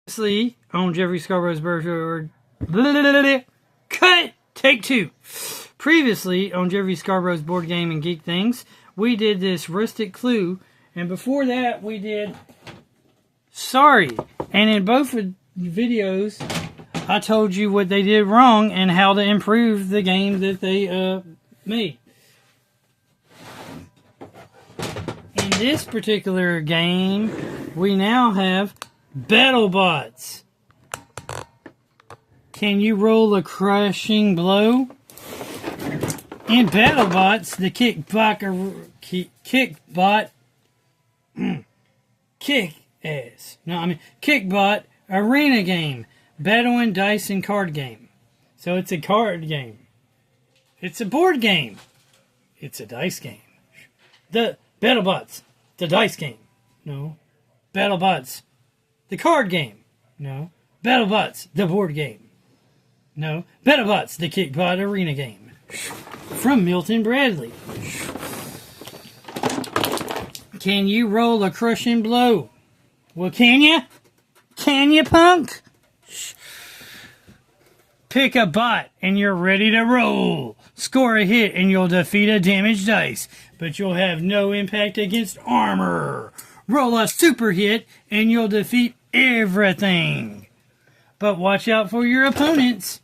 Previously on Jeffrey Scarborough's birthday. Cut! Take two. Previously on Jeffrey Scarborough's Board Game and Geek Things, we did this Rustic Clue, and before that we did Sorry. And in both videos, I told you what they did wrong and how to improve the game that they made. In this particular game, we now have BattleBots. Can you roll a crushing blow? In BattleBots, the Kickbot arena game, battling dice and card game. So it's a card game. It's a board game. It's a dice game. The BattleBots, the dice game. No. BattleBots, the card game. No. BattleBots, the board game. No. BattleBots, the Kickbot arena game. From Milton Bradley. Can you roll a crushing blow? Well, can you? Can you, punk? Pick a bot and you're ready to roll. Score a hit and you'll defeat a damaged dice, but you'll have no impact against armor. Roll a super hit and you'll defeat everything. But watch out for your opponents.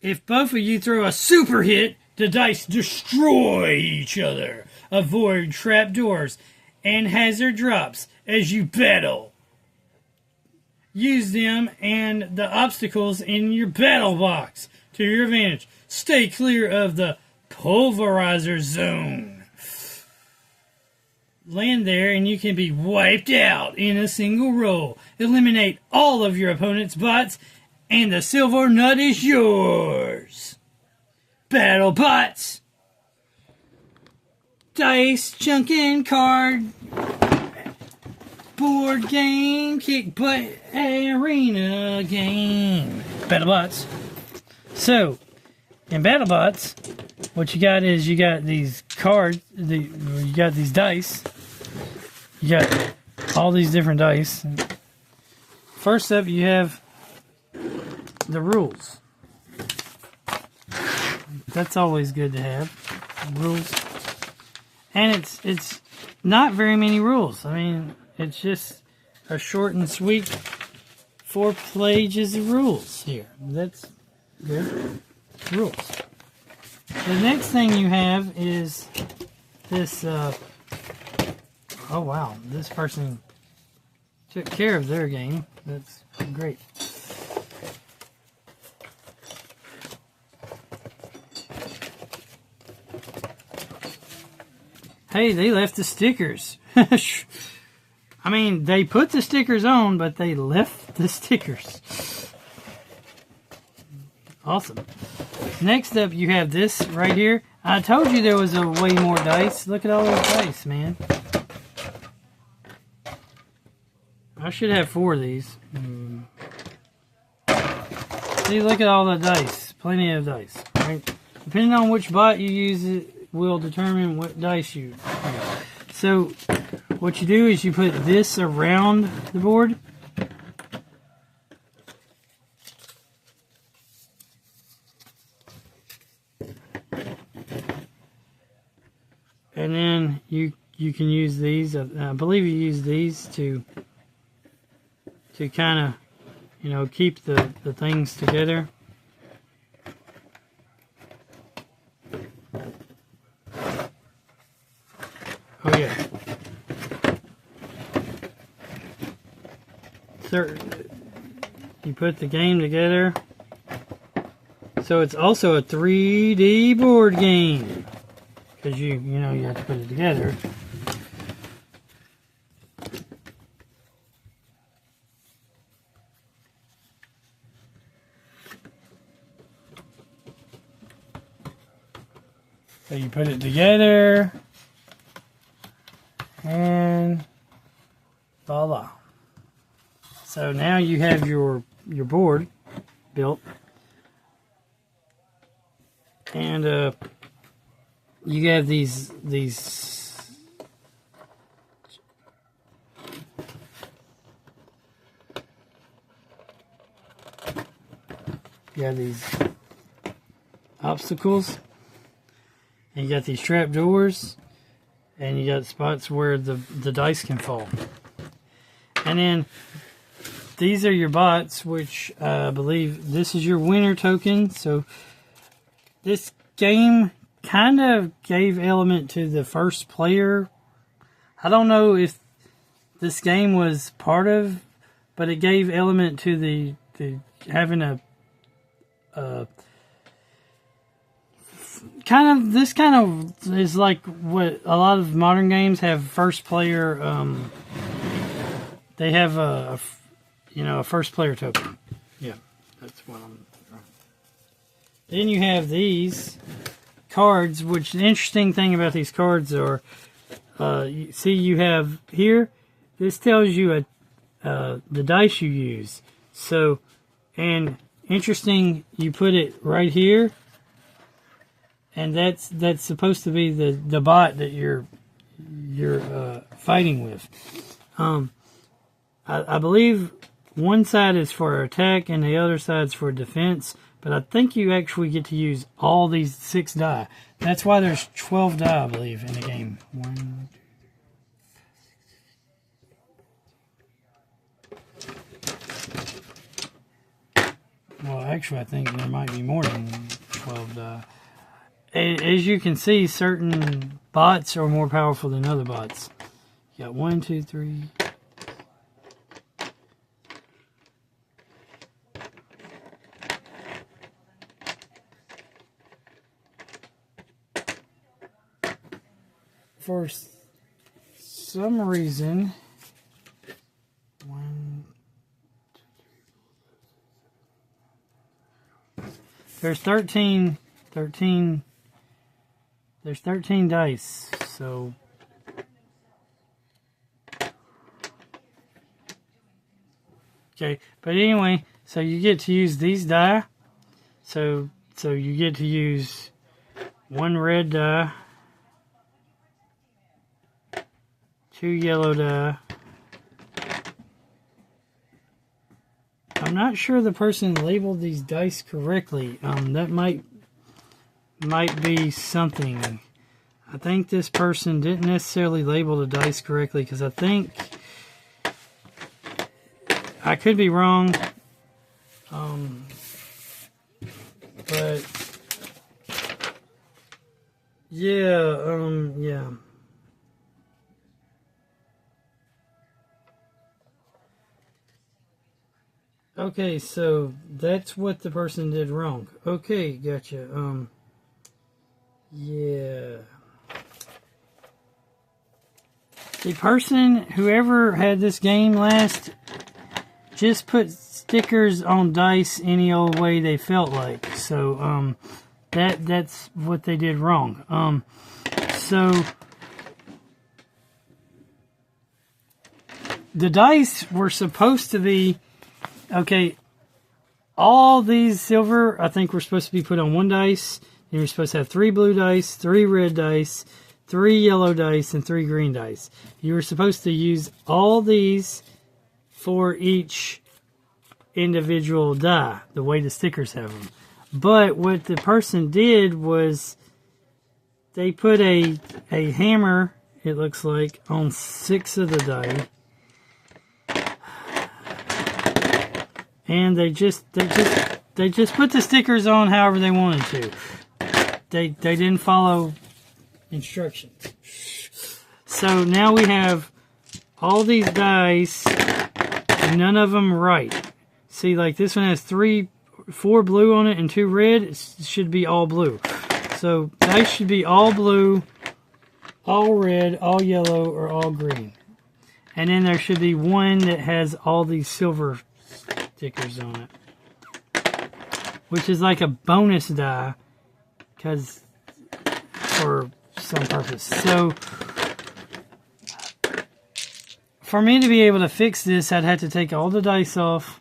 If both of you throw a super hit, the dice destroy each other. Avoid trapdoors and hazard drops as you battle. Use them and the obstacles in your battle box to your advantage. Stay clear of the pulverizer zone. Land there and you can be wiped out in a single roll. Eliminate all of your opponent's bots and the silver nut is yours. BattleBots. Dice, chunkin' card, board game, kick butt, arena game. BattleBots. So, in BattleBots, what you got is you got these cards, you got these dice, you got all these different dice. First up, you have the rules. That's always good to have. Rules. And it's not very many rules. I mean, it's just a short and sweet 4 pages of rules here. That's good. Rules. The next thing you have is this, oh wow, this person took care of their game. That's great. Hey, they left the stickers. I mean, they put the stickers on, but they left the stickers. Awesome. Next up, you have this right here. I told you there was a way more dice. Look at all those dice, man. I should have 4 of these. See, look at all the dice. Plenty of dice. Right? Depending on which bot you use, it will determine what dice you use. So, what you do is you put this around the board. And then you can use these. I believe you use these to kind of, you know, keep the things together. Oh yeah. So you put the game together. So it's also a 3D board game. Because you know you have to put it together. So you put it together. And voila. So now you have your board built. And you have these You have these obstacles, and you got these trap doors, and you got spots where the dice can fall. And then these are your bots, which I believe this is your winner token. So this game kind of gave element to the first player. I don't know if this game was part of, but it gave element to the having a this kind of is like what a lot of modern games have. First player, they have a first player token. Yeah, that's what I'm. Then you have these cards, which the interesting thing about these cards are, you have here. This tells you the dice you use. So, and interesting, you put it right here, and that's supposed to be the bot that you're fighting with. I believe one side is for attack and the other side's for defense. But I think you actually get to use all these 6 die. That's why there's 12 die, I believe, in the game. 1, 2. Well, actually, I think there might be more than 12 die. As you can see, certain bots are more powerful than other bots. You got 1, 2, 3. For some reason, 1, 2, 3. There's 13. There's 13 dice. So okay, but anyway, so you get to use these die. So you get to use 1 red die. 2 yellow die. I'm not sure the person labeled these dice correctly. That might be something. I think this person didn't necessarily label the dice correctly, because I think I could be wrong. But yeah. Okay, so that's what the person did wrong. Okay, gotcha. Yeah. The person, whoever had this game last, just put stickers on dice any old way they felt like. So, that's what they did wrong. So the dice were supposed to be, okay, all these silver, I think, were supposed to be put on 1 dice. And you're supposed to have 3 blue dice, 3 red dice, 3 yellow dice, and 3 green dice. You were supposed to use all these for each individual die, the way the stickers have them. But what the person did was they put a hammer, it looks like, on 6 of the die. And they just put the stickers on however they wanted to. They didn't follow instructions. So now we have all these dice, none of them right. See, like this one has 4 blue on it and 2 red. It should be all blue. So dice should be all blue, all red, all yellow, or all green. And then there should be one that has all these silver stickers on it, which is like a bonus die, because for some purpose. So for me to be able to fix this, I'd have to take all the dice off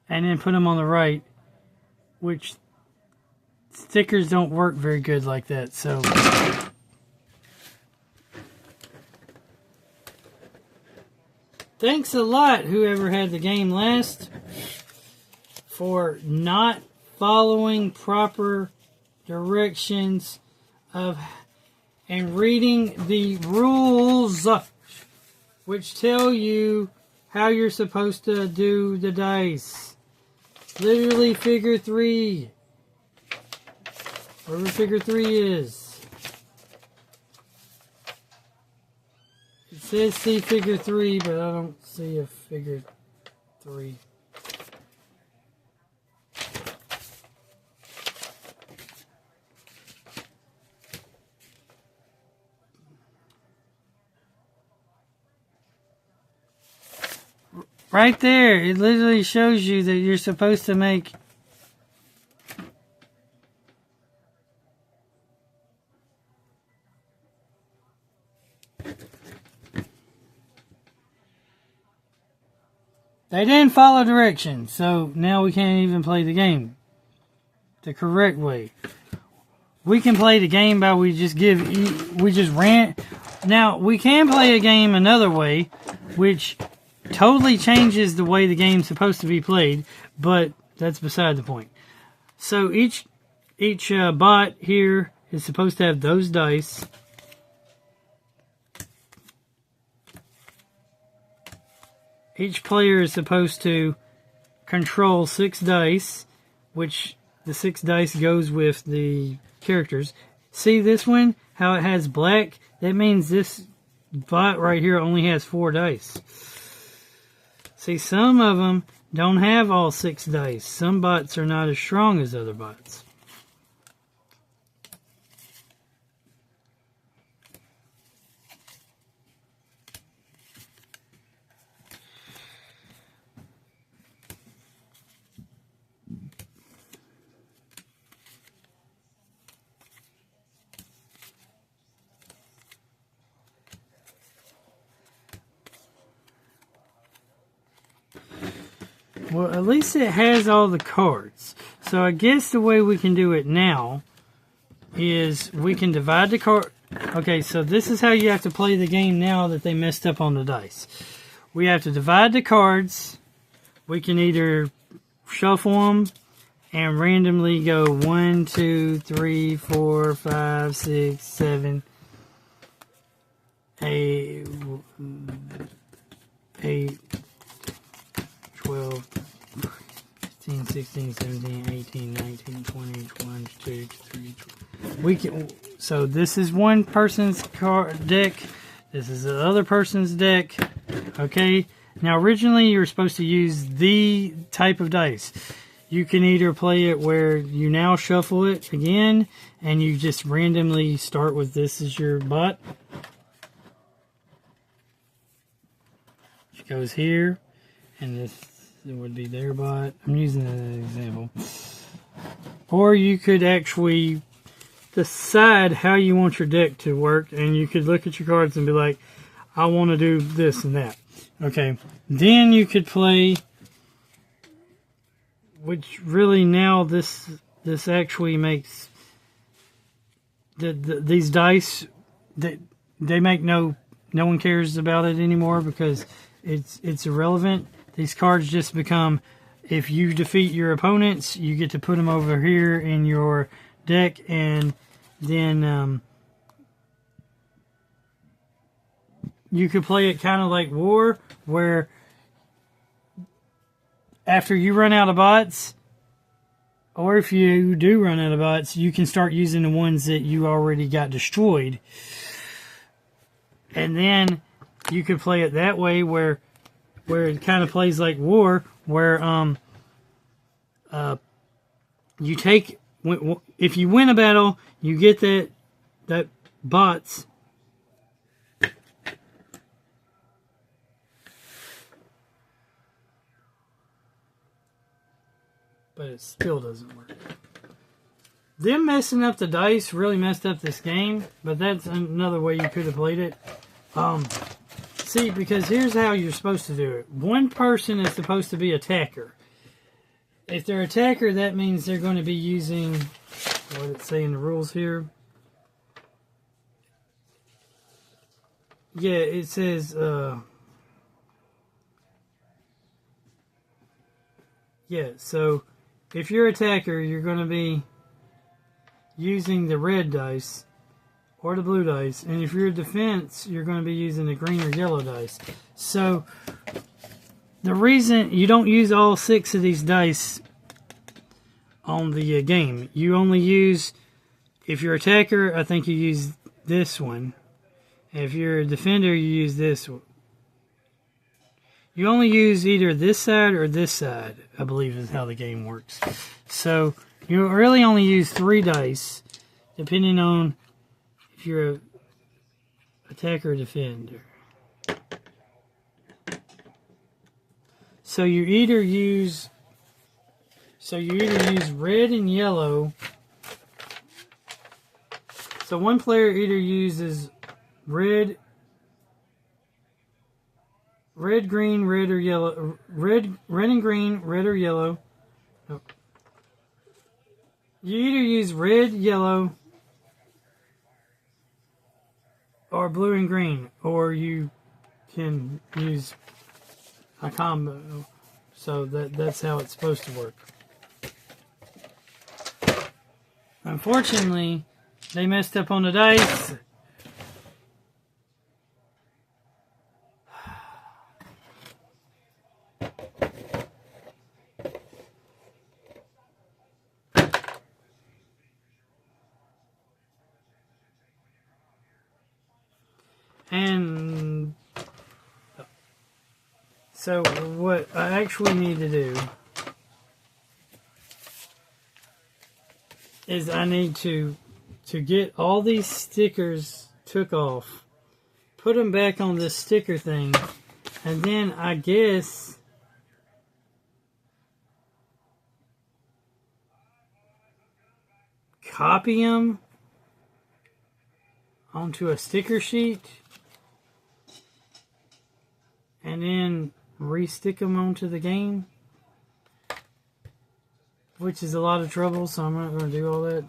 and then put them on the right, which stickers don't work very good like that. So thanks a lot, whoever had the game last. for not following proper directions of and reading the rules, which tell you how you're supposed to do the dice. Literally figure 3. Wherever figure 3 is. It says see figure 3, but I don't see a figure 3. Right there, it literally shows you that you're supposed to make they didn't follow directions, so now we can't even play the game the correct way. We can play the game by we just rant. Now, we can play a game another way, which totally changes the way the game's supposed to be played, but that's beside the point. So each bot here is supposed to have those dice. Each player is supposed to control 6 dice, which the 6 dice goes with the characters. See this one? How it has black? That means this bot right here only has 4 dice. See, some of them don't have all 6 dice. Some bots are not as strong as other bots. Well, at least it has all the cards. So I guess the way we can do it now is we can divide the card. Okay, so this is how you have to play the game now that they messed up on the dice. We have to divide the cards. We can either shuffle them and randomly go 1, 2, 3, 4, 5, 6, 7, 8, 12, 15, 16, 17, 18, 19, 20, 21, 22, 23. We can, so this is one person's deck. This is the other person's deck. Okay. Now originally you were supposed to use the type of dice. You can either play it where you now shuffle it again and you just randomly start with this as your bot. It goes here and this would be their bot. I'm using that as an example. Or you could actually decide how you want your deck to work, and you could look at your cards and be like, I want to do this and that. Okay. Then you could play, which really now this actually makes these dice that they make no one cares about it anymore because it's irrelevant. These cards just become, if you defeat your opponents, you get to put them over here in your deck, and then you could play it kind of like War, where after you run out of bots, or if you do run out of bots, you can start using the ones that you already got destroyed. And then you could play it that way where it kind of plays like War, where you take, if you win a battle, you get that bots. But it still doesn't work. Them messing up the dice really messed up this game, but that's another way you could have played it. See, because here's how you're supposed to do it. One person is supposed to be attacker. If they're attacker, that means they're going to be using, what did it say in the rules here? Yeah, it says, Yeah, so if you're attacker, you're going to be using the red dice or the blue dice. And if you're defense, you're going to be using the green or yellow dice. So the reason you don't use all 6 of these dice on the game, you only use, if you're attacker, I think you use this one. If you're a defender, you use this one. You only use either this side or this side, I believe is how the game works. So you really only use 3 dice, depending on if you're a attacker or defender. So you either use red and yellow. So one player either uses red, green, red, or yellow. Red and green, red or yellow. No. You either use red, yellow, or blue and green, or you can use a combo. So that's how it's supposed to work. Unfortunately, they messed up on the dice. And so what I actually need to do is I need to get all these stickers took off, put them back on this sticker thing, and then I guess copy them onto a sticker sheet and then re-stick them onto the game, which is a lot of trouble, so I'm not going to do all that.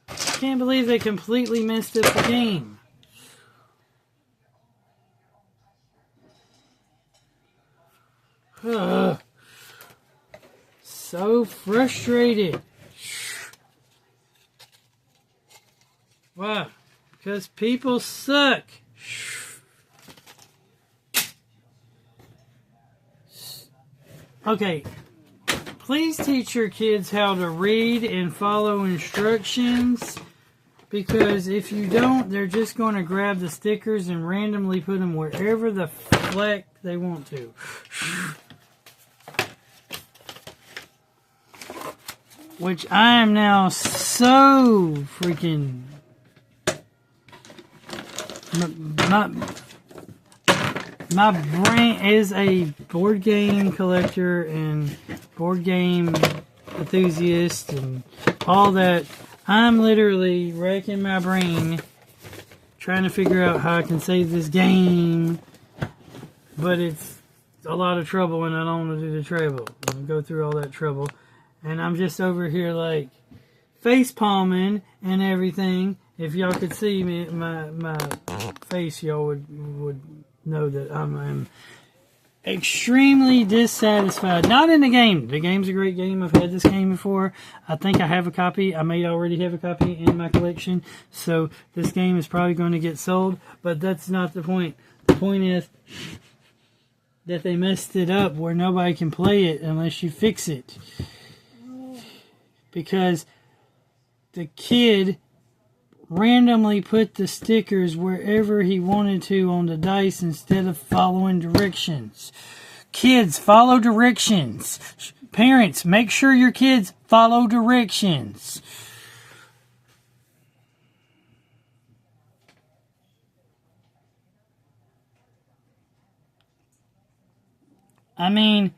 I can't believe they completely messed up the game. Ugh. So frustrated. Why? Because people suck. Okay, please teach your kids how to read and follow instructions, because if you don't, they're just going to grab the stickers and randomly put them wherever the fleck they want to. Which I am now so freaking... My brain is a board game collector and board game enthusiast and all that. I'm literally racking my brain trying to figure out how I can save this game, but it's a lot of trouble and I don't want to do the trouble. Go through all that trouble, and I'm just over here like face palming and everything. If y'all could see me, my face, y'all would know that I'm extremely dissatisfied. Not in the game. The game's a great game. I've had this game before. I think I have a copy. I may already have a copy in my collection. So this game is probably going to get sold. But that's not the point. The point is that they messed it up where nobody can play it unless you fix it. Because the kid randomly put the stickers wherever he wanted to on the dice instead of following directions. Kids, follow directions. Parents, make sure your kids follow directions. I mean,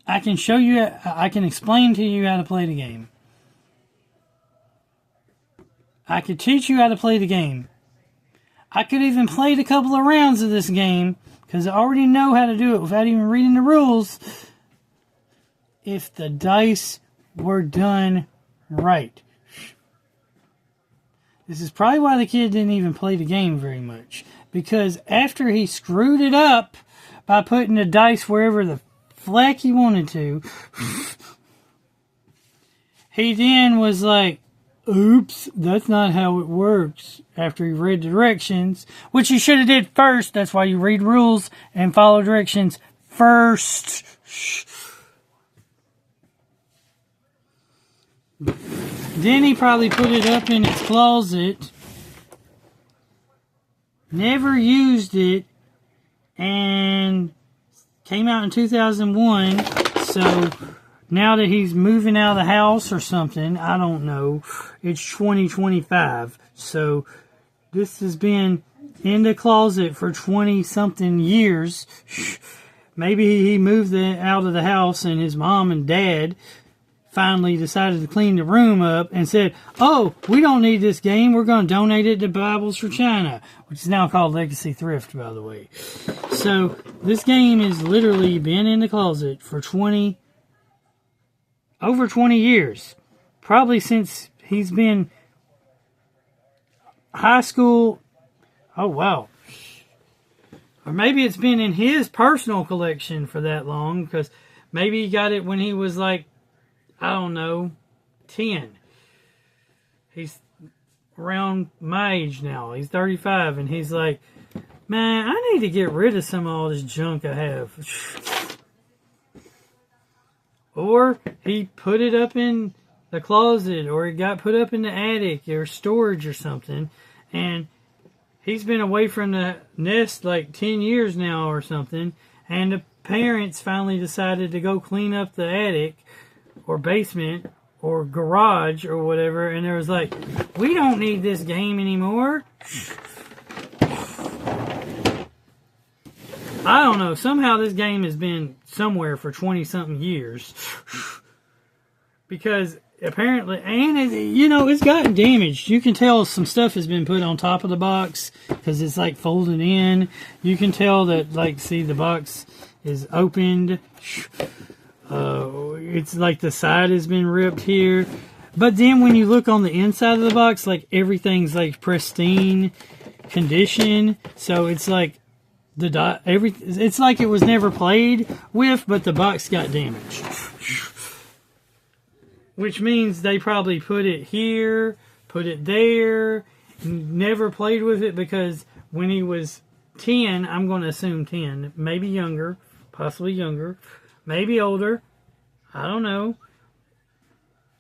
I can show you, I can explain to you how to play the game. I could teach you how to play the game. I could even play a couple of rounds of this game, because I already know how to do it without even reading the rules, if the dice were done right. This is probably why the kid didn't even play the game very much, because after he screwed it up by putting the dice wherever the fleck he wanted to, he then was like, oops, that's not how it works. After he read directions, which you should have did first. That's why you read rules and follow directions first. Then he probably put it up in his closet, never used it, and came out in 2001. So now that he's moving out of the house or something, I don't know, it's 2025. So this has been in the closet for 20-something years. Maybe he moved out of the house and his mom and dad finally decided to clean the room up and said, oh, we don't need this game. We're going to donate it to Bibles for China, which is now called Legacy Thrift, by the way. So this game has literally been in the closet for over 20 years. Probably since he's been high school. Oh, wow. Or maybe it's been in his personal collection for that long, because maybe he got it when he was like, I don't know, 10. He's around my age now. He's 35, and he's like, man, I need to get rid of some of all this junk I have. Or he put it up in the closet, or it got put up in the attic or storage or something, and he's been away from the nest like 10 years now or something, and the parents finally decided to go clean up the attic or basement or garage or whatever, and there was like, we don't need this game anymore. I don't know, somehow this game has been somewhere for 20-something years. Because apparently, and it's gotten damaged. You can tell some stuff has been put on top of the box because it's like folded in. You can tell that, like, see, the box is opened. It's like the side has been ripped here. But then when you look on the inside of the box, like, everything's like pristine condition. So it's like it's like it was never played with, but the box got damaged. Which means they probably put it here, put it there, never played with it, because when he was 10, I'm going to assume 10, maybe younger, possibly younger, maybe older, I don't know.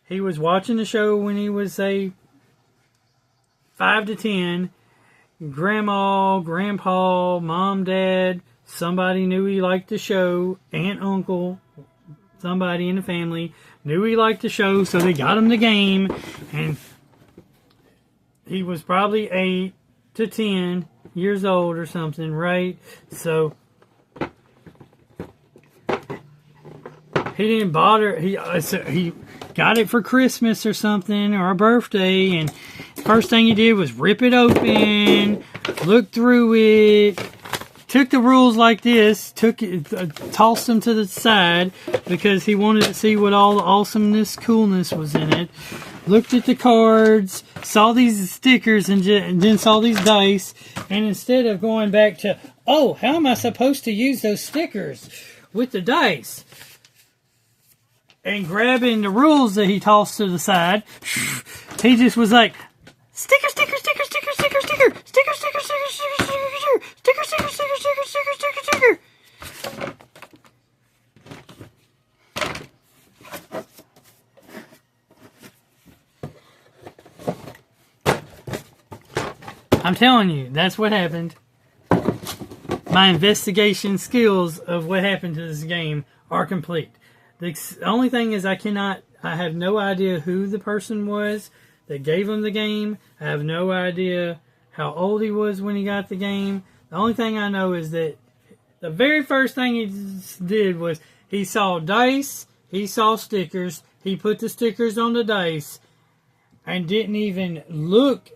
He was watching the show when he was, say, 5 to 10. Grandma, grandpa, mom, dad, somebody knew he liked the show, aunt, uncle, somebody in the family knew he liked the show, so they got him the game, and he was probably 8 to 10 years old or something, right? So he didn't bother. He got it for Christmas or something, or a birthday, and first thing he did was rip it open, look through it, took the rules like this, tossed them to the side because he wanted to see what all the awesomeness, coolness was in it. Looked at the cards, saw these stickers, and then saw these dice, and instead of going back to, oh, how am I supposed to use those stickers with the dice, and grabbing the rules that he tossed to the side, he just was like, sticker, sticker, sticker, sticker, sticker, sticker, sticker, sticker, sticker, sticker, sticker, sticker, sticker, sticker, sticker, sticker, sticker, sticker. I'm telling you, that's what happened. My investigation skills of what happened to this game are complete. The only thing is I have no idea who the person was that gave him the game. I have no idea how old he was when he got the game. The only thing I know is that the very first thing he did was he saw dice, he saw stickers, he put the stickers on the dice, and didn't even look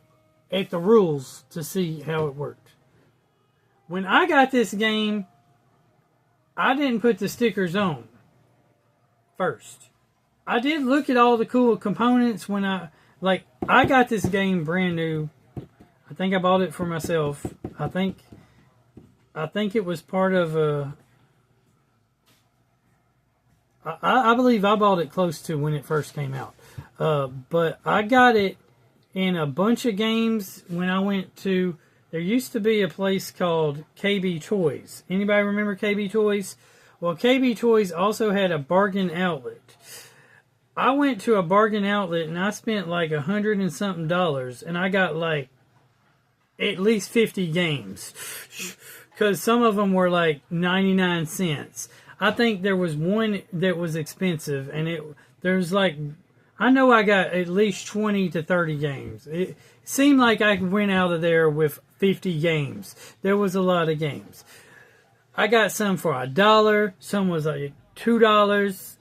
at the rules to see how it worked. When I got this game, I didn't put the stickers on first. I did look at all the cool components when I got this game brand new. I think I bought it for myself. I think it was part of a. I believe I bought it close to when it first came out, but I got it in a bunch of games when I went to. There used to be a place called KB Toys. Anybody remember KB Toys? Well, KB Toys also had a bargain outlet. I went to a bargain outlet and I spent like $100 and something, and I got like at least 50 games, because some of them were like 99 cents. I think there was one that was expensive, and there's like, I know I got at least 20 to 30 games. It seemed like I went out of there with 50 games. There was a lot of games. I got some for $1. Some was like $2.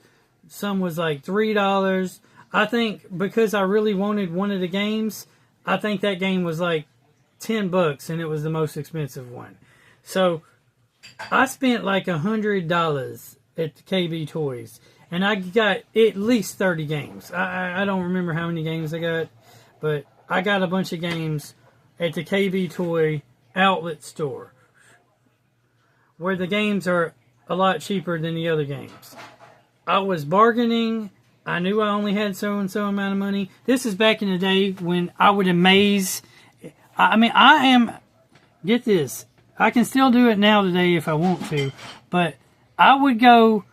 Some was like $3. I think because I really wanted one of the games, I think that game was like $10, and it was the most expensive one. So I spent like $100 at the KB Toys, and I got at least 30 games. I don't remember how many games I got, but I got a bunch of games at the KB Toy outlet store, where the games are a lot cheaper than the other games. I was bargaining. I knew I only had so and so amount of money. This is back in the day when I would amaze. Get this, I can still do it now today if I want to, but I would go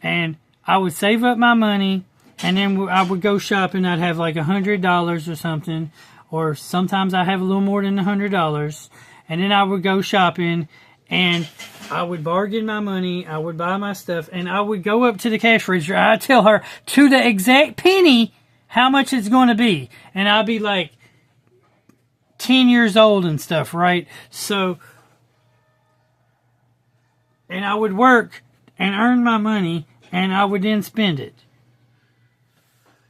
and I would save up my money, and then I would go shopping. I'd have like $100 or something, or sometimes I have a little more than $100, and then I would go shopping, and I would bargain my money, I would buy my stuff, and I would go up to the cash register. I'd tell her to the exact penny how much it's going to be, and I'd be like 10 years old and stuff, right? So, and I would work and earn my money, and I would then spend it.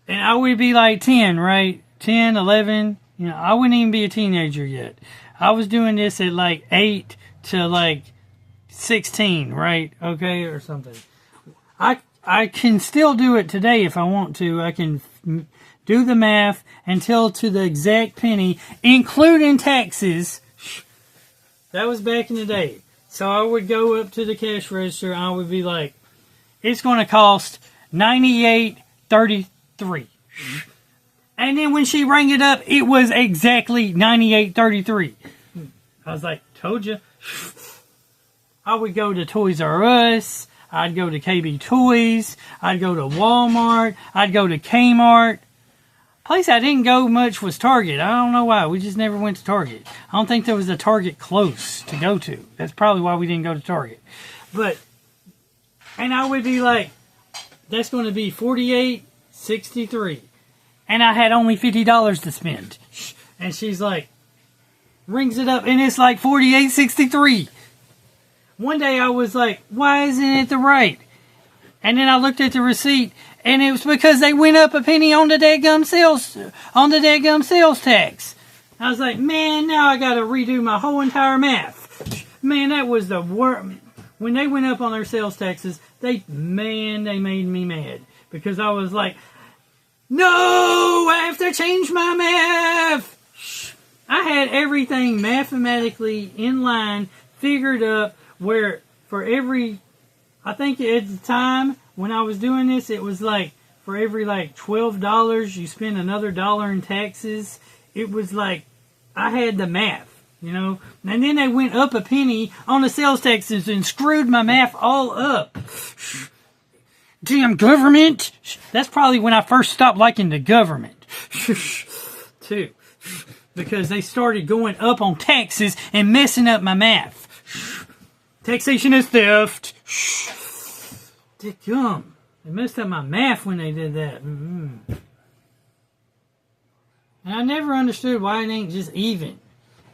And I would be like 10, right? 10, 11, I wouldn't even be a teenager yet. I was doing this at like 8 to like 16, right? Okay, or something. I can still do it today if I want to. I can do the math until to the exact penny, including taxes. That was back in the day. So I would go up to the cash register, and I would be like, it's going to cost $98.33. And then when she rang it up, it was exactly $98.33. I was like, told you. I would go to Toys R Us. I'd go to KB Toys. I'd go to Walmart. I'd go to Kmart. Place I didn't go much was Target. I don't know why. We just never went to Target. I don't think there was a Target close to go to. That's probably why we didn't go to Target. And I would be like, that's going to be $48.63. And I had only $50 to spend. And she's like, rings it up, and it's like $48.63. One day I was like, why isn't it the right? And then I looked at the receipt, and it was because they went up a penny on the dadgum sales tax. I was like, man, now I got to redo my whole entire math. Man, that was the worst. When they went up on their sales taxes, they made me mad. Because I was like, no, I have to change my math. I had everything mathematically in line, figured up, where for every, I think at the time when I was doing this, it was like for every like $12, you spend another dollar in taxes. It was like, I had the math, And then they went up a penny on the sales taxes and screwed my math all up. Damn government. That's probably when I first stopped liking the government. Too. Because they started going up on taxes and messing up my math. Taxation is theft. Dickgum. They messed up my math when they did that. And I never understood why it ain't just even.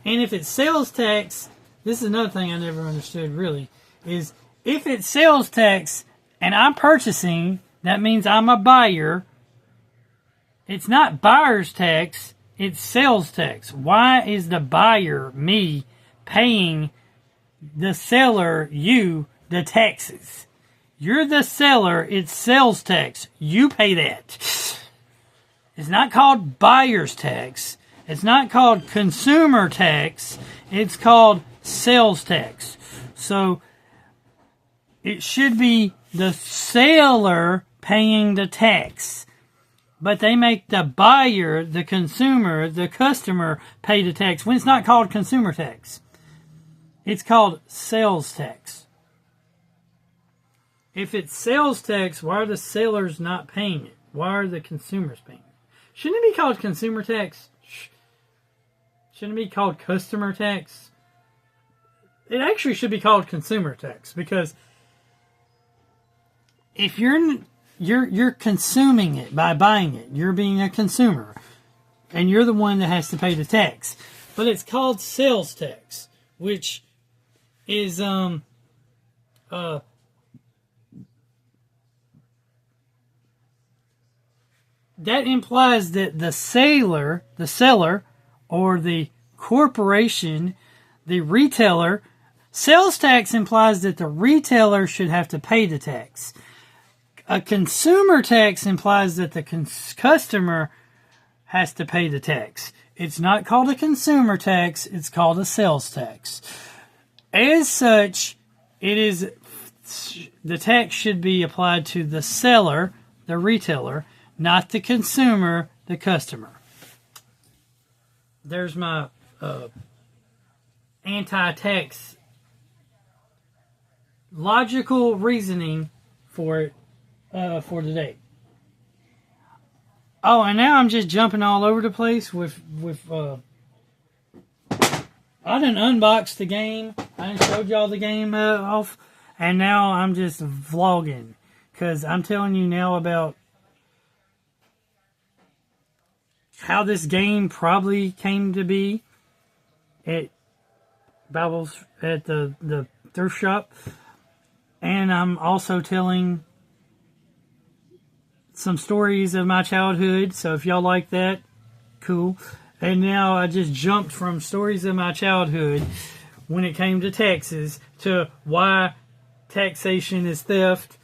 And if it's sales tax, this is another thing I never understood really, is if it's sales tax and I'm purchasing, that means I'm a buyer. It's not buyer's tax, it's sales tax. Why is the buyer, me, paying the seller, you, the taxes? You're the seller, it's sales tax. You pay that. It's not called buyer's tax. It's not called consumer tax. It's called sales tax. So it should be the seller paying the tax. But they make the buyer, the consumer, the customer pay the tax when it's not called consumer tax. It's called sales tax. If it's sales tax, why are the sellers not paying it? Why are the consumers paying it? Shouldn't it be called consumer tax? Shouldn't it be called customer tax? It actually should be called consumer tax, because if you're consuming it by buying it, you're being a consumer, and you're the one that has to pay the tax. But it's called sales tax, which is that implies that the seller, or the corporation, the retailer, sales tax implies that the retailer should have to pay the tax. A consumer tax implies that the customer has to pay the tax. It's not called a consumer tax, it's called a sales tax. As such, the tax should be applied to the seller, the retailer, not the consumer, the customer. There's my anti-tax logical reasoning for it for today. Oh, and now I'm just jumping all over the place with I done unboxed the game. I done showed y'all the game off, and now I'm just vlogging, because I'm telling you now about how this game probably came to be at Bibles at the thrift shop. And I'm also telling some stories of my childhood. So if y'all like that, cool. And now I just jumped from stories of my childhood when it came to taxes to why taxation is theft,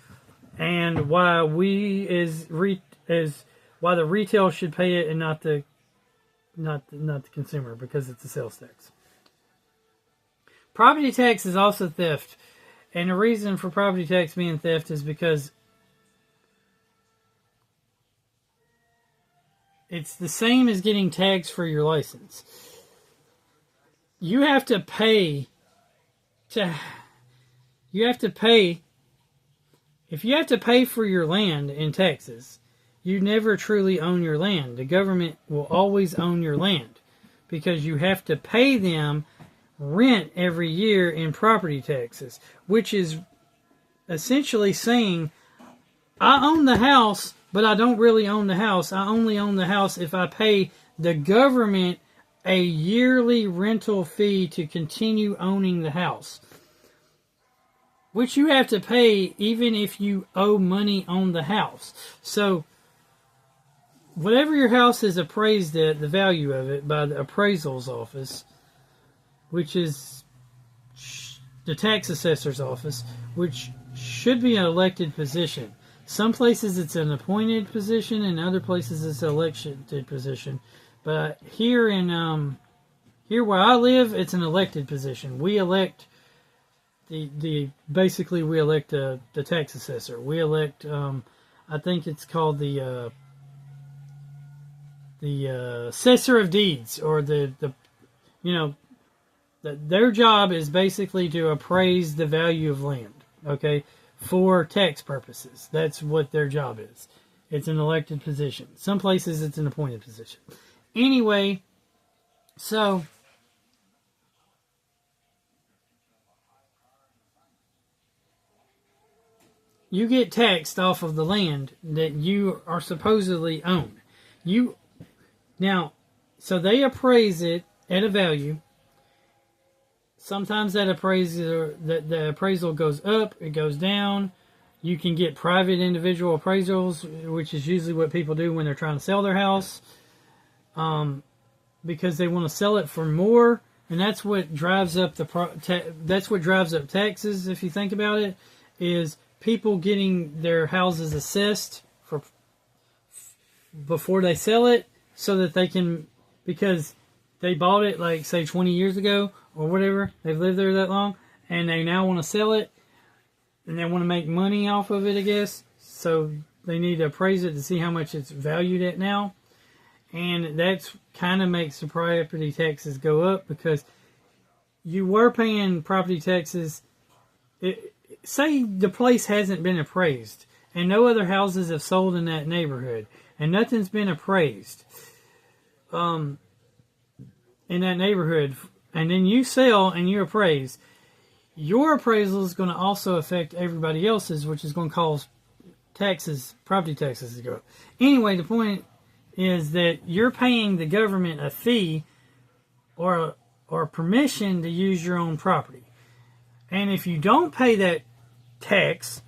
and why we why the retail should pay it and not the consumer, because it's a sales tax. Property tax is also theft. And the reason for property tax being theft is because it's the same as getting tags for your license. You have to pay if you have to pay for your land in Texas, you never truly own your land. The government will always own your land, because you have to pay them rent every year in property taxes, which is essentially saying, I own the house, but I don't really own the house. I only own the house if I pay the government a yearly rental fee to continue owning the house, which you have to pay even if you owe money on the house. So whatever your house is appraised at, the value of it, by the appraisal's office, which is the tax assessor's office, which should be an elected position. Some places it's an appointed position, and other places it's an elected position. But here where I live, it's an elected position. We elect basically we elect the tax assessor. We elect I think it's called the assessor of deeds, or their job is basically to appraise the value of land, okay, for tax purposes. That's what their job is. It's an elected position. Some places it's an appointed position. Anyway, so you get taxed off of the land that you are supposedly own. So they appraise it at a value. Sometimes the appraisal goes up, it goes down. You can get private individual appraisals, which is usually what people do when they're trying to sell their house, because they want to sell it for more, and that's what drives up taxes. If you think about it, is people getting their houses assessed before they sell it, so that they can, because they bought it, like, say 20 years ago, or whatever. They've lived there that long, and they now want to sell it, and they want to make money off of it, I guess. So they need to appraise it to see how much it's valued at now. And that's kind of makes the property taxes go up, because you were paying property taxes. Say the place hasn't been appraised, and no other houses have sold in that neighborhood, and nothing's been appraised in that neighborhood, and then you sell and you appraise. Your appraisal is going to also affect everybody else's, which is going to cause property taxes to go up. Anyway, the point is that you're paying the government a fee or permission to use your own property. And if you don't pay that tax,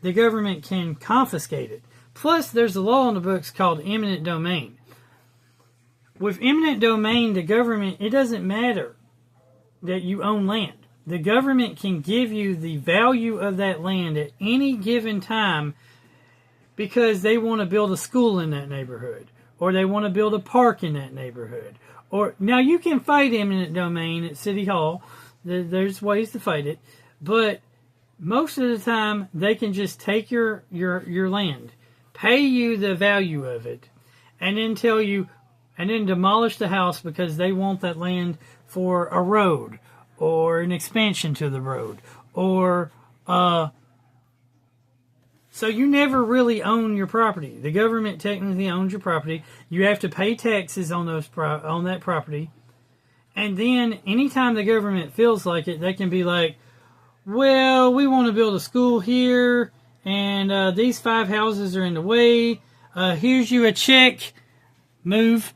the government can confiscate it. Plus, there's a law in the books called eminent domain. With eminent domain, the government, it doesn't matter that you own land. The government can give you the value of that land at any given time, because they want to build a school in that neighborhood, or they want to build a park in that neighborhood. Or now you can fight eminent domain at City Hall. There's ways to fight it, but most of the time they can just take your land, pay you the value of it, and then tell you, and then demolish the house because they want that land for a road or an expansion to the road, or so you never really own your property. The government technically owns your property. You have to pay taxes on on that property. And then anytime the government feels like it, they can be like, well, we want to build a school here, and these 5 houses are in the way. Here's you a check. Move.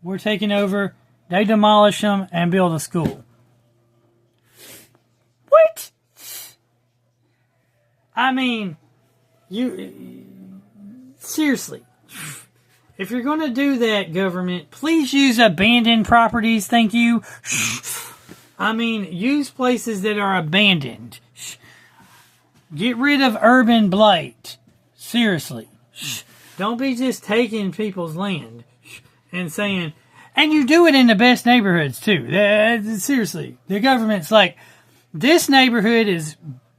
We're taking over. They demolish them and build a school. What? I mean, seriously. If you're going to do that, government, please use abandoned properties, thank you. I mean, use places that are abandoned. Get rid of urban blight. Seriously. Don't be just taking people's land and saying, and you do it in the best neighborhoods too. Seriously. The government's like, this neighborhood is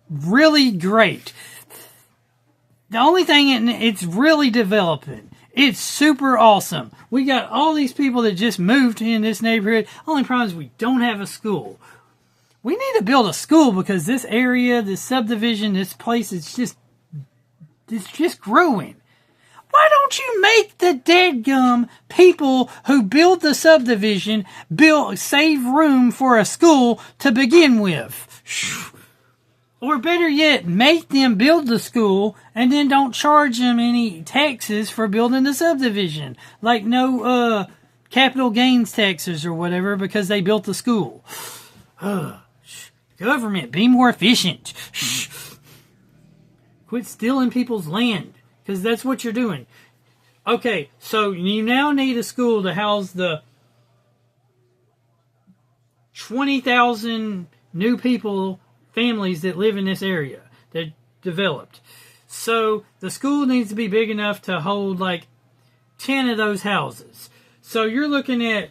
really great. The only thing, it's really developing. It's super awesome. We got all these people that just moved in this neighborhood. Only problem is we don't have a school. We need to build a school because this area, this subdivision, this place is just growing. Why don't you make the deadgum people who build the subdivision save room for a school to begin with? Or better yet, make them build the school and then don't charge them any taxes for building the subdivision. Like no capital gains taxes or whatever because they built the school. Government, be more efficient. Quit stealing people's land, because that's what you're doing. Okay, so you now need a school to house the 20,000 new families that live in this area that developed. So the school needs to be big enough to hold like 10 of those houses. So you're looking at,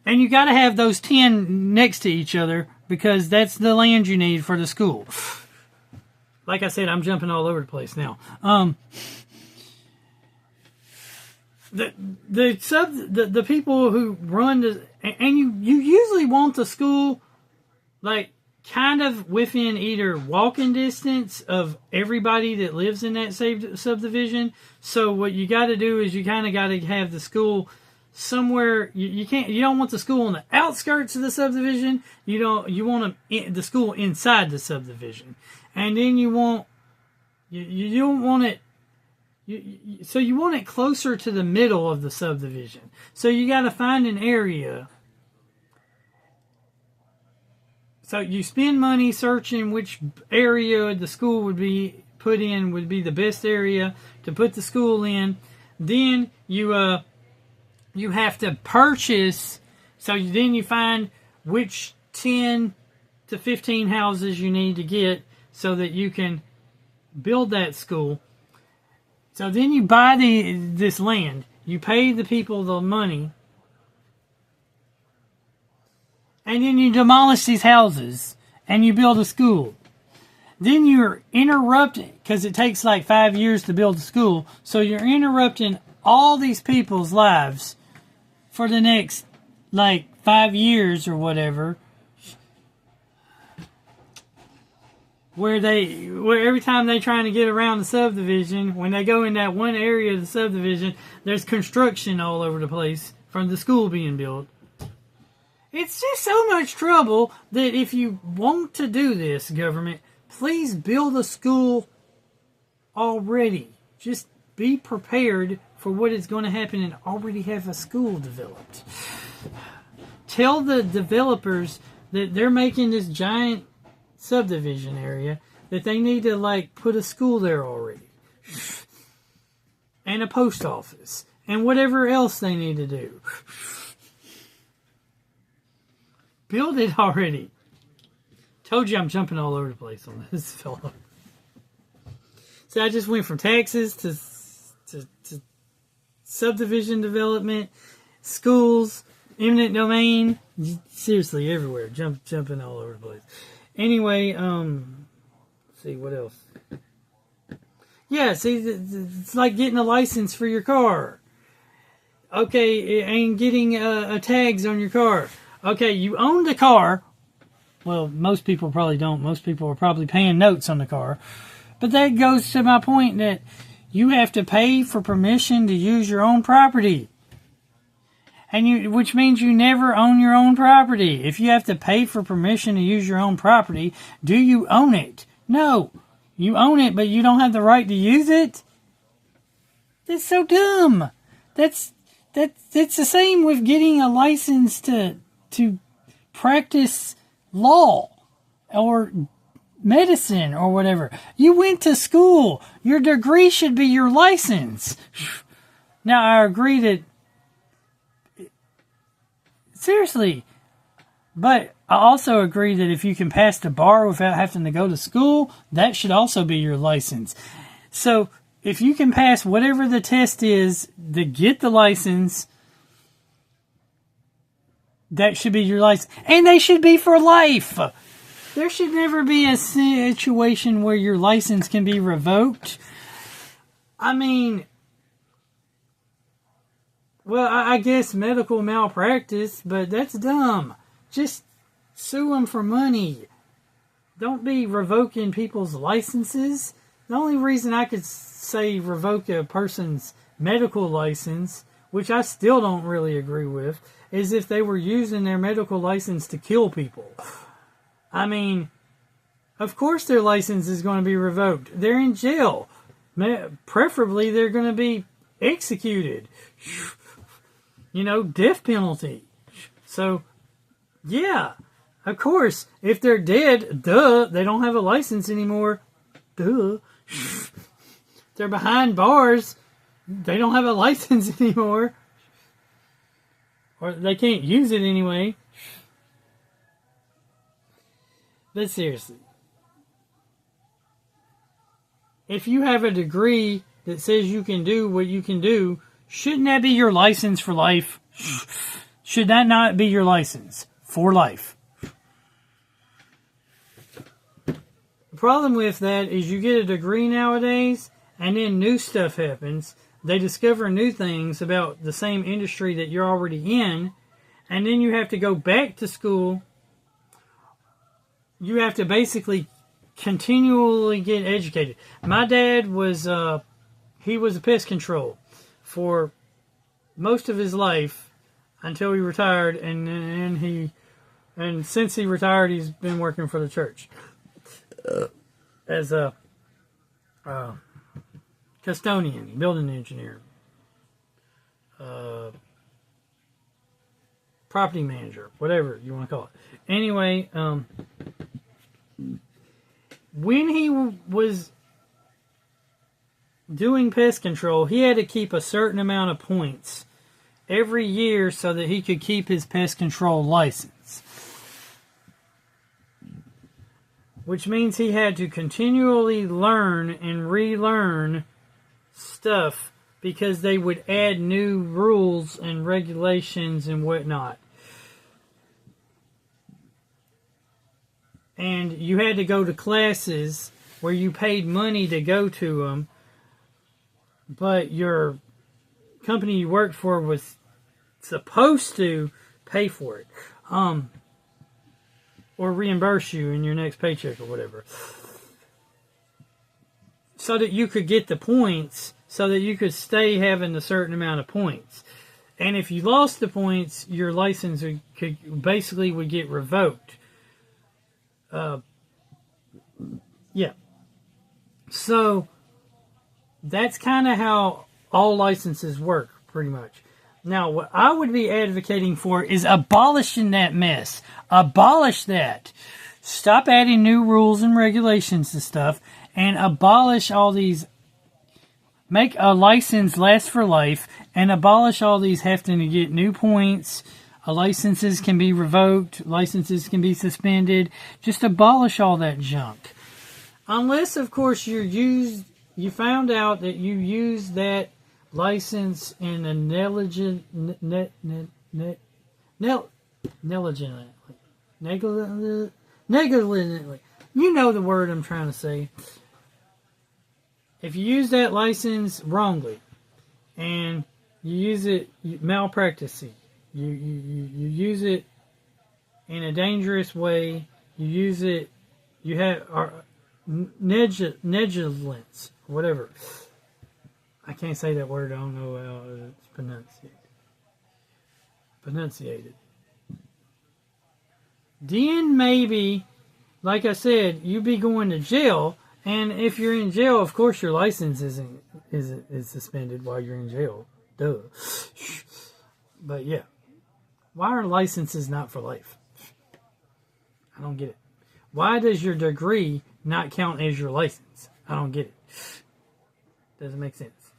and you got to have those 10 next to each other because that's the land you need for the school. Like I said, I'm jumping all over the place now. The people who run the, and you usually want the school like kind of within either walking distance of everybody that lives in that subdivision. So what you got to do is you kind of got to have the school somewhere. You don't want the school on the outskirts of the subdivision. You want the school inside the subdivision, and then you don't want it. So you want it closer to the middle of the subdivision. So you got to find an area. So you spend money searching which area the school would be put in would be the best area to put the school in. Then you have to purchase. So then you find which 10 to 15 houses you need to get so that you can build that school. So then you buy this land. You pay the people the money. and then you demolish these houses, and you build a school. Then you're interrupting, because it takes like 5 years to build a school, so you're interrupting all these people's lives for the next, like, 5 years or whatever, where every time they're trying to get around the subdivision, when they go in that one area of the subdivision, there's construction all over the place from the school being built. It's just so much trouble that if you want to do this, government, please build a school already. Just be prepared for what is going to happen and already have a school developed. Tell the developers that they're making this giant subdivision area that they need to, like, put a school there already. And a post office. And whatever else they need to do. Build it already. Told you I'm jumping all over the place on this fellow. So I just went from taxes to subdivision development, schools, eminent domain, seriously everywhere, jumping all over the place. Anyway, let's see what else. Yeah, see, it's like getting a license for your car. Okay, and getting tags on your car. Okay, you own the car. Well, most people probably don't. Most people are probably paying notes on the car. But that goes to my point that you have to pay for permission to use your own property. Which means you never own your own property. If you have to pay for permission to use your own property, do you own it? No. You own it, but you don't have the right to use it? That's so dumb. It's the same with getting a license to practice law or medicine or whatever. You went to school. Your degree should be your license. Now, I agree that seriously. But I also agree that if you can pass the bar without having to go to school, that should also be your license. So if you can pass whatever the test is to get the license, that should be your license. And they should be for life. There should never be a situation where your license can be revoked. I mean, well, I guess medical malpractice, but that's dumb. Just sue them for money. Don't be revoking people's licenses. The only reason I could say revoke a person's medical license, which I still don't really agree with, is if they were using their medical license to kill people. I mean, of course their license is going to be revoked. They're in jail. Preferably they're going to be executed. You know, death penalty. So, yeah, of course, if they're dead, duh, they don't have a license anymore. Duh. They're behind bars. They don't have a license anymore. Or they can't use it anyway. But seriously, if you have a degree that says you can do what you can do, shouldn't that be your license for life? Should that not be your license for life? The problem with that is you get a degree nowadays, and then new stuff happens. They discover new things about the same industry that you're already in, and then you have to go back to school. You have to basically continually get educated. My dad was, he was a pest control for most of his life until he retired, and since he retired, he's been working for the church as a custodian, building engineer, property manager, whatever you want to call it. Anyway, when he was doing pest control, he had to keep a certain amount of points every year so that he could keep his pest control license. Which means he had to continually learn and relearn stuff because they would add new rules and regulations and whatnot. and you had to go to classes where you paid money to go to them, but your company you worked for was supposed to pay for it, or reimburse you in your next paycheck or whatever, so that you could get the points, so that you could stay having a certain amount of points. And if you lost the points, your license would get revoked. Yeah. So that's kind of how all licenses work, pretty much. Now, what I would be advocating for is abolishing that mess. Abolish that. Stop adding new rules and regulations to stuff, and abolish all these. Make a license last for life, and abolish all these having to get new points. Licenses can be revoked. Licenses can be suspended. Just abolish all that junk. Unless, of course, you found out that you used that license in a negligently. You know the word I'm trying to say. If you use that license wrongly, and you use it malpracticing, you use it in a dangerous way, you have negligence, whatever. I can't say that word. I don't know how it's pronunciated. Then maybe, like I said, you be going to jail. And if you're in jail, of course your license is suspended while you're in jail. Duh. But yeah. Why are licenses not for life? I don't get it. Why does your degree not count as your license? I don't get it. Doesn't make sense.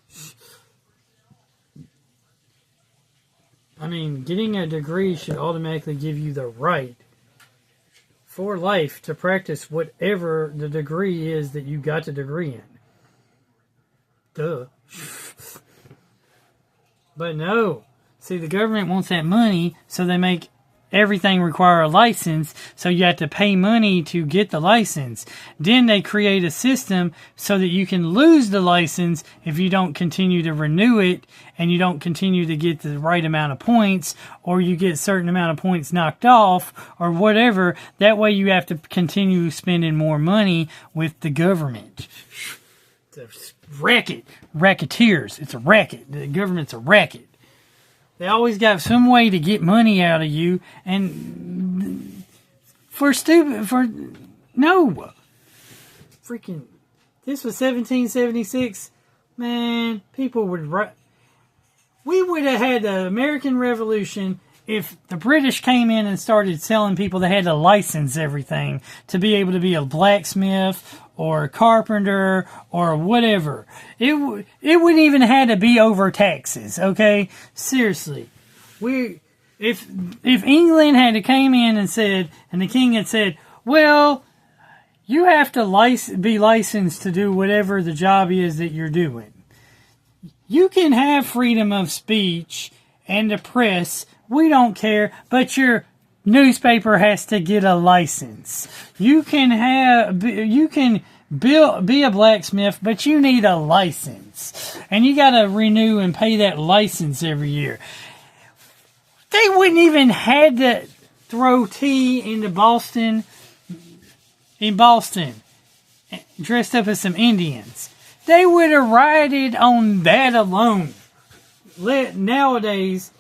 I mean, getting a degree should automatically give you the right for life to practice whatever the degree is that you got the degree in. Duh. But no. See, the government wants that money, so they make everything require a license, so you have to pay money to get the license. Then they create a system so that you can lose the license if you don't continue to renew it, and you don't continue to get the right amount of points, or you get a certain amount of points knocked off, or whatever. That way you have to continue spending more money with the government. It's a racket. Racketeers. It's a racket. The government's a racket. They always got some way to get money out of you, and freaking, this was 1776, man, we would have had the American Revolution if the British came in and started telling people they had to license everything to be able to be a blacksmith or a carpenter or whatever. It wouldn't even have to be over taxes, okay? Seriously. If England had to came in and said, and the king had said, well, you have to be licensed to do whatever the job is that you're doing. You can have freedom of speech and the press. We don't care, but your newspaper has to get a license. You can be a blacksmith, but you need a license. And you gotta renew and pay that license every year. They wouldn't even had to throw tea in Boston, dressed up as some Indians. They would have rioted on that alone. Nowadays,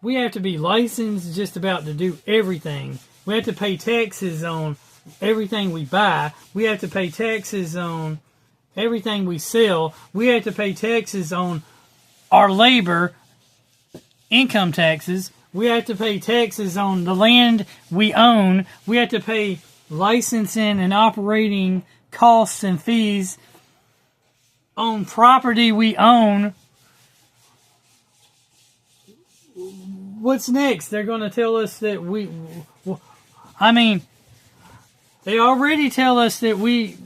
we have to be licensed just about to do everything. We have to pay taxes on everything we buy. We have to pay taxes on everything we sell. We have to pay taxes on our labor, income taxes. We have to pay taxes on the land we own. We have to pay licensing and operating costs and fees on property we own. What's next? They're going to tell us that they already tell us that when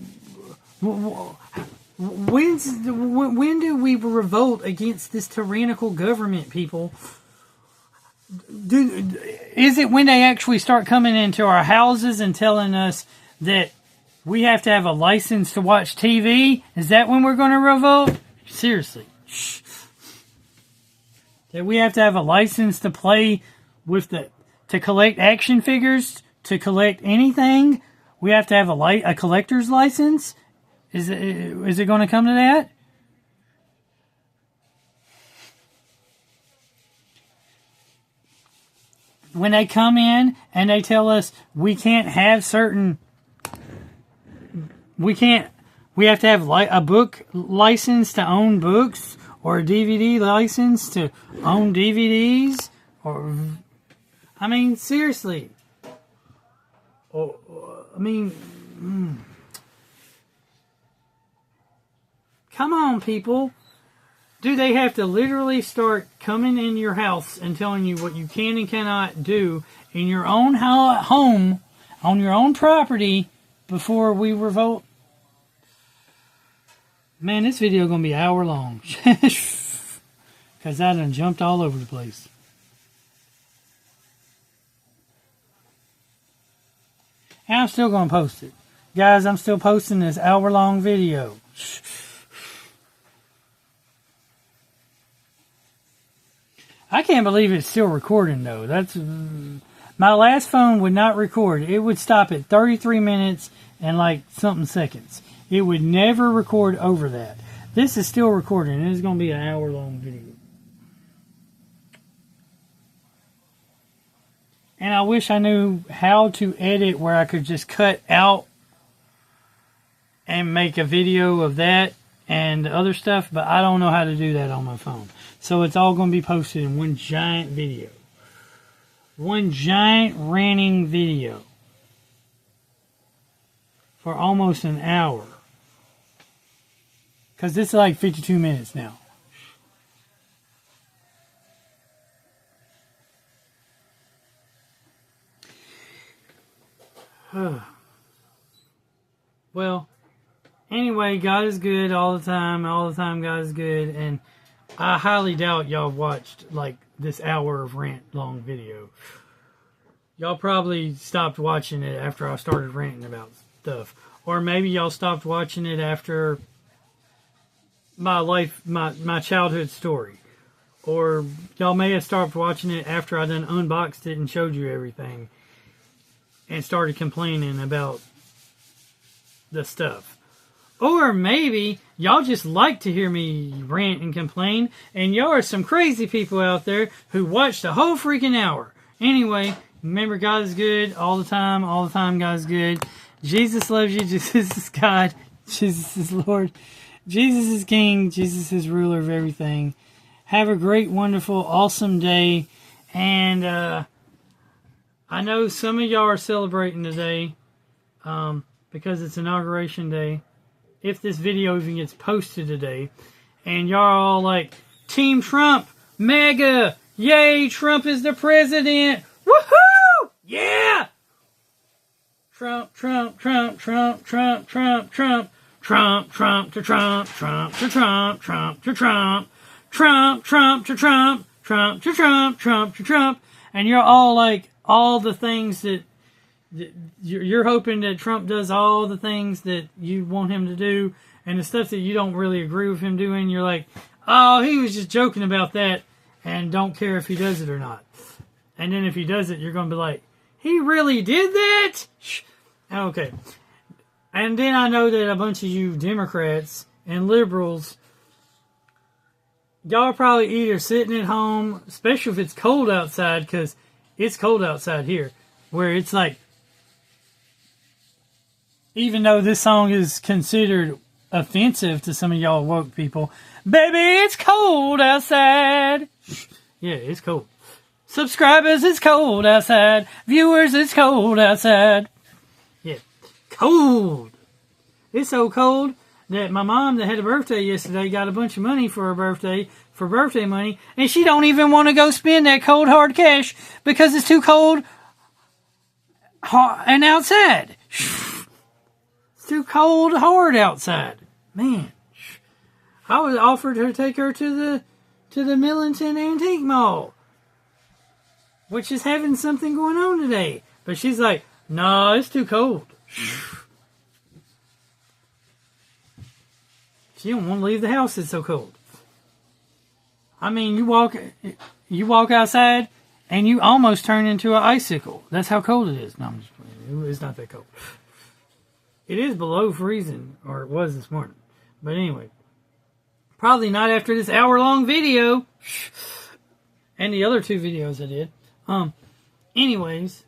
do we revolt against this tyrannical government, people? Is it when they actually start coming into our houses and telling us that we have to have a license to watch TV? Is that when we're going to revolt? Seriously. That we have to have a license to play with to collect action figures, to collect anything? We have to have a collector's license? Is it going to come to that? When they come in and they tell us we can't have we have to have a book license to own books, or a DVD license to own DVDs, I mean, seriously. Come on, people. Do they have to literally start coming in your house and telling you what you can and cannot do in your own home, on your own property, before we revolt? Man, this video is going to be an hour long. Because I done jumped all over the place. And I'm still going to post it. Guys, I'm still posting this hour-long video. I can't believe it's still recording, though. My last phone would not record. It would stop at 33 minutes and like something seconds. It would never record over that. This is still recording. It is going to be an hour-long video. And I wish I knew how to edit where I could just cut out and make a video of that and other stuff, but I don't know how to do that on my phone. So it's all going to be posted in one giant video. One giant ranting video. For almost an hour. Because this is like 52 minutes now. Well, anyway, God is good all the time. All the time God is good. And I highly doubt y'all watched like this hour of rant long video. Y'all probably stopped watching it after I started ranting about stuff. Or maybe y'all stopped watching it after my childhood story. Or y'all may have stopped watching it after I done unboxed it and showed you everything. And started complaining about the stuff. Or maybe y'all just like to hear me rant and complain, and y'all are some crazy people out there who watched the whole freaking hour. Anyway, remember, God is good all the time God is good. Jesus loves you, Jesus is God, Jesus is Lord, Jesus is King, Jesus is ruler of everything. Have a great, wonderful, awesome day, and I know some of y'all are celebrating today because it's Inauguration Day. If this video even gets posted today. And y'all are all like, Team Trump, MAGA, yay, Trump is the president. Woohoo! Yeah! Trump, Trump, Trump, Trump, Trump, Trump, Trump, Trump, Trump to Trump, Trump to Trump, Trump to Trump, Trump, Trump to Trump, Trump to Trump, Trump to Trump. And you're all like, all the things that you're hoping that Trump does all the things that you want him to do, and the stuff that you don't really agree with him doing, you're like, oh, he was just joking about that, and don't care if he does it or not. And then if he does it, you're going to be like, he really did that? Okay. And then I know that a bunch of you Democrats and liberals, y'all are probably either sitting at home, especially if it's cold outside, because it's cold outside here, where it's like, even though this song is considered offensive to some of y'all woke people, baby, it's cold outside. Yeah, it's cold. Subscribers, it's cold outside. Viewers, it's cold outside. Yeah, cold. It's so cold that my mom that had a birthday yesterday got a bunch of money for her birthday, for birthday money, and she don't even want to go spend that cold hard cash because it's too cold and outside. It's too cold hard outside. Man, I was offered to take her to the Millington Antique Mall. which is having something going on today. But she's like, no, it's too cold. She don't want to leave the house. It's so cold. I mean, you walk outside and you almost turn into an icicle. That's how cold it is. No, I'm just playing. It's not that cold. It is below freezing, or it was this morning. But anyway, probably not after this hour-long video and the other 2 videos I did. Anyways,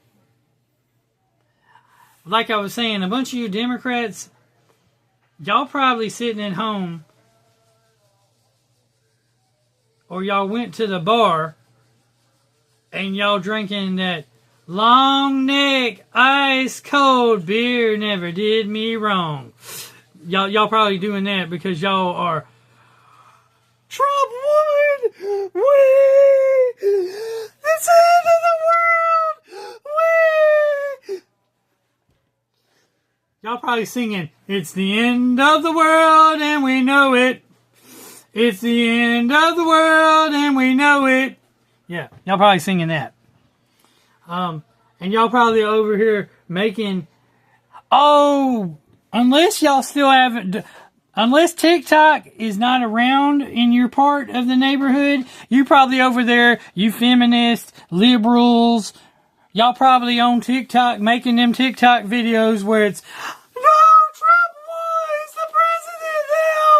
like I was saying, a bunch of you Democrats, y'all probably sitting at home, or y'all went to the bar and y'all drinking that long neck ice cold beer never did me wrong. Y'all probably doing that because y'all are Trump won! We! It's the end of the world! We! Y'all probably singing, it's the end of the world and we know it. It's the end of the world and we know it. Yeah, y'all probably singing that. And y'all probably over here making, unless y'all still haven't, unless TikTok is not around in your part of the neighborhood, you probably over there, you feminists, liberals, y'all probably on TikTok making them TikTok videos where it's, no, Trump won, it's the president now,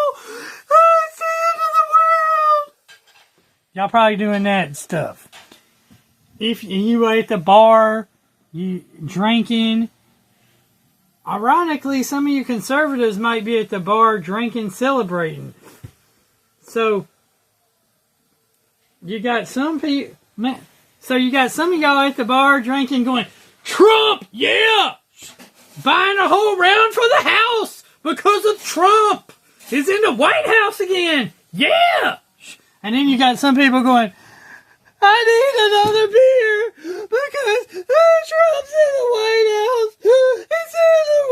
it's the end of the world. Y'all probably doing that stuff. If you at the bar, you drinking, ironically, some of you conservatives might be at the bar drinking, celebrating. So, you got some people, so you got some of y'all at the bar drinking going, Trump, yeah! Buying a whole round for the house because of Trump! He's in the White House again! Yeah! And then you got some people going, I need another beer because Trump's in the White House. It's in the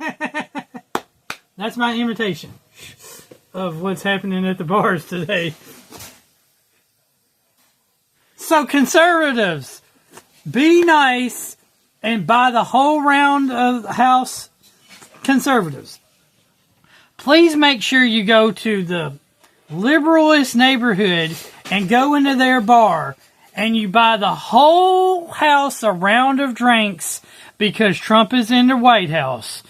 world. That's my imitation of what's happening at the bars today. So conservatives, be nice and buy the whole round of house. Conservatives, please make sure you go to the liberalist neighborhood and go into their bar and you buy the whole house a round of drinks because Trump is in the White House.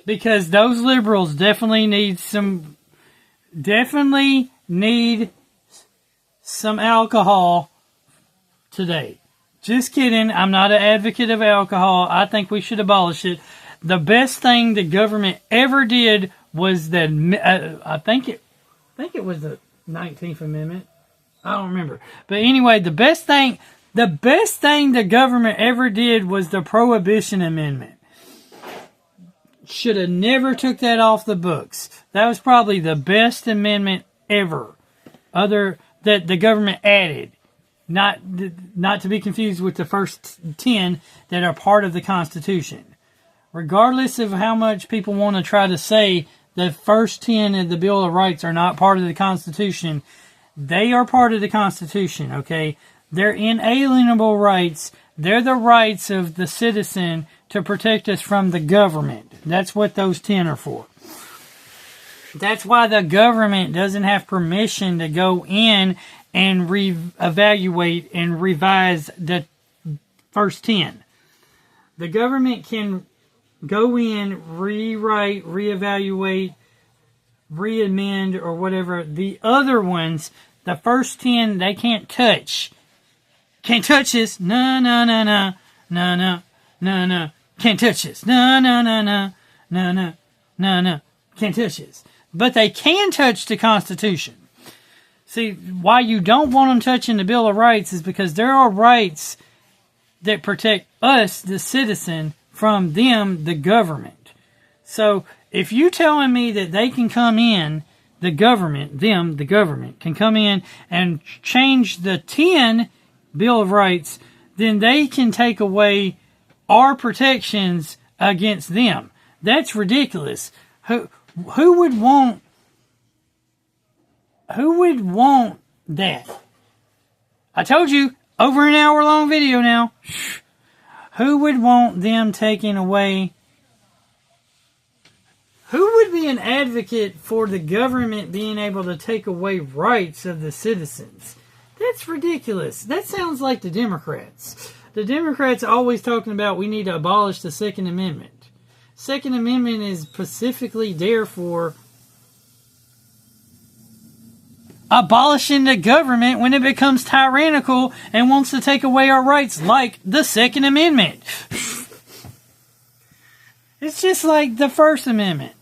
Because those liberals definitely need some alcohol today. Just kidding. I'm not an advocate of alcohol. I think we should abolish it. The best thing the government ever did was that I think it was the 19th Amendment. I don't remember. But anyway, the best thing the government ever did was the Prohibition Amendment. Should have never took that off the books. That was probably the best amendment ever. That the government added. Not to be confused with the first 10 that are part of the Constitution. Regardless of how much people want to try to say the first 10 of the Bill of Rights are not part of the Constitution, they are part of the Constitution, okay? They're inalienable rights. They're the rights of the citizen to protect us from the government. That's what those 10 are for. That's why the government doesn't have permission to go in and evaluate and revise the first 10. The government can go in, rewrite, reevaluate, reamend, or whatever. The other ones, the first 10, they can't touch. Can't touch this. No, no, no, no. No, no. No, no. Can't touch this. No, no, no, no. No, no. No, no. Can't touch this. But they can touch the Constitution. See, why you don't want them touching the Bill of Rights is because there are rights that protect us, the citizen, from them, the government. So, if you telling me that they can come in, the government, them, the government, can come in and change the 10 Bill of Rights, then they can take away our protections against them. That's ridiculous. Who would want that? I told you, over an hour long video now. Who would want them taking away? Who would be an advocate for the government being able to take away rights of the citizens? That's ridiculous. That sounds like the Democrats. The Democrats are always talking about we need to abolish the Second Amendment. Second Amendment is specifically there for abolishing the government when it becomes tyrannical and wants to take away our rights, like the Second Amendment. It's just like the First Amendment.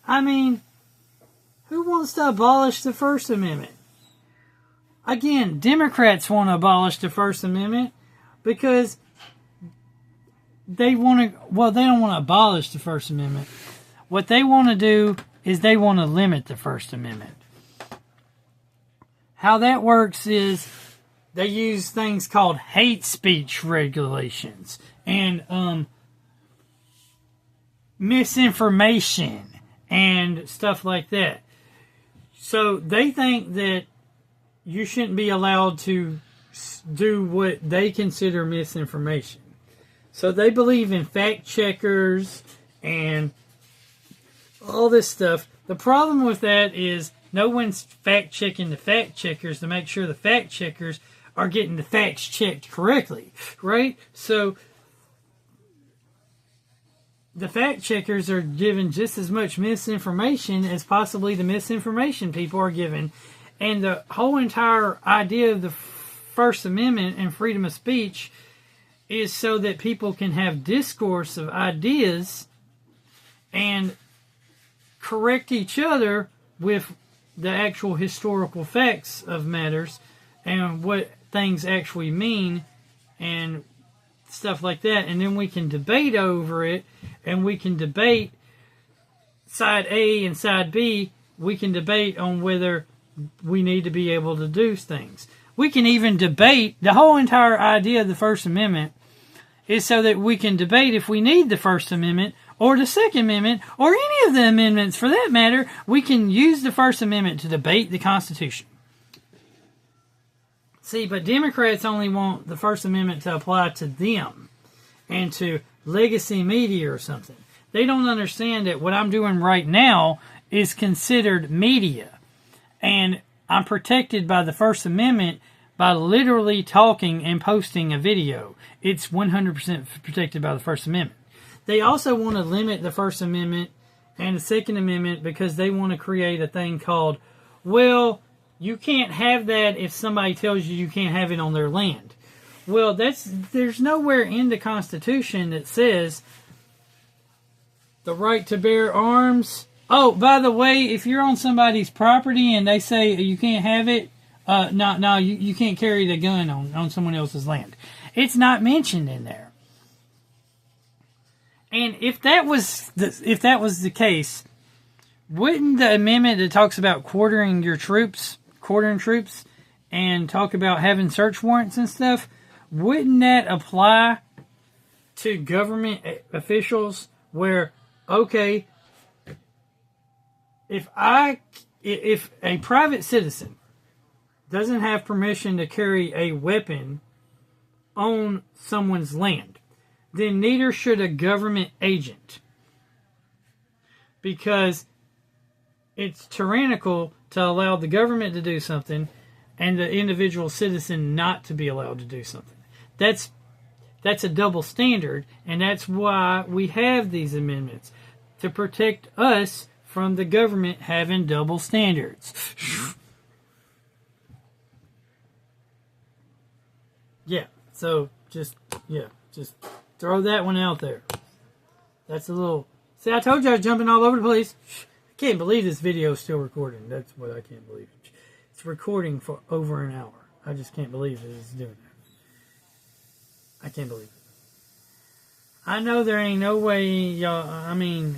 I mean, who wants to abolish the First Amendment? Again, Democrats want to abolish the First Amendment because they want to, well, they don't want to abolish the First Amendment. What they want to do is they want to limit the First Amendment. How that works is they use things called hate speech regulations and misinformation and stuff like that. So they think that you shouldn't be allowed to do what they consider misinformation. So they believe in fact checkers and all this stuff. The problem with that is no one's fact checking the fact checkers to make sure the fact checkers are getting the facts checked correctly, right? So the fact checkers are given just as much misinformation as possibly the misinformation people are given. And the whole entire idea of the First Amendment and freedom of speech is so that people can have discourse of ideas and correct each other with the actual historical facts of matters and what things actually mean and stuff like that. And then we can debate over it, and we can debate side A and side B. We can debate on whether we need to be able to do things. We can even debate. The whole entire idea of the First Amendment is so that we can debate if we need the First Amendment or the Second Amendment or any of the amendments for that matter. We can use the First Amendment to debate the Constitution. See, but Democrats only want the First Amendment to apply to them and to legacy media or something. They don't understand that what I'm doing right now is considered media. And I'm protected by the First Amendment by literally talking and posting a video. It's 100% protected by the First Amendment. They also want to limit the First Amendment and the Second Amendment because they want to create a thing called, well, you can't have that if somebody tells you you can't have it on their land. Well, there's nowhere in the Constitution that says the right to bear arms. Oh, by the way, if you're on somebody's property and they say you can't have it, you can't carry the gun on someone else's land. It's not mentioned in there. And if that was the case, wouldn't the amendment that talks about quartering troops, and talk about having search warrants and stuff, wouldn't that apply to government officials where, okay, if a private citizen doesn't have permission to carry a weapon on someone's land, then neither should a government agent. Because it's tyrannical to allow the government to do something and the individual citizen not to be allowed to do something. That's a double standard, and that's why we have these amendments, to protect us from the government having double standards. Just throw that one out there. That's a little... See, I told you I was jumping all over the place. I can't believe this video is still recording. That's what I can't believe. It's recording for over an hour. I just can't believe it is doing that. I can't believe it. I know there ain't no way, y'all... I mean...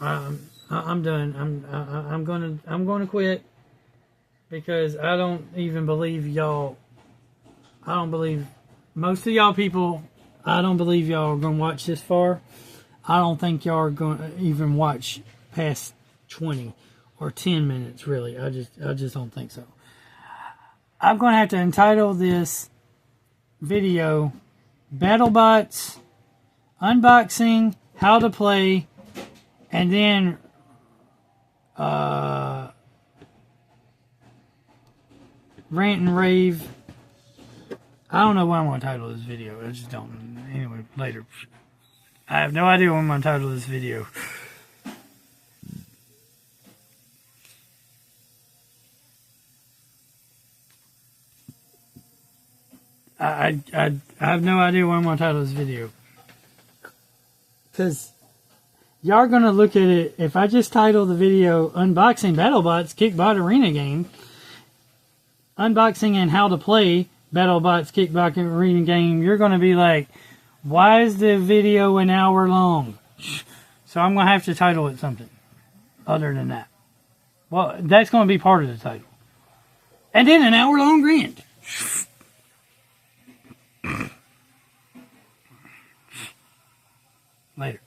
I'm done. I'm gonna quit because I don't even believe y'all. I don't believe most of y'all people. I don't believe y'all are gonna watch this far. I don't think y'all are gonna even watch past 20 or 10 minutes. Really, I just don't think so. I'm going to have to entitle this video BattleBots Unboxing, How to Play, and then Rant and Rave. I don't know what I'm going to title this video. I just don't. Anyway, later. I have no idea what I'm going to title this video. I have no idea what I'm going to title this video. Because y'all are going to look at it. If I just title the video Unboxing BattleBots Kickbot Arena Game, Unboxing and How to Play BattleBots Kickbot Arena Game, you're going to be like, why is the video an hour long? So I'm going to have to title it something other than that. Well, that's going to be part of the title. And then an hour long rant. Later.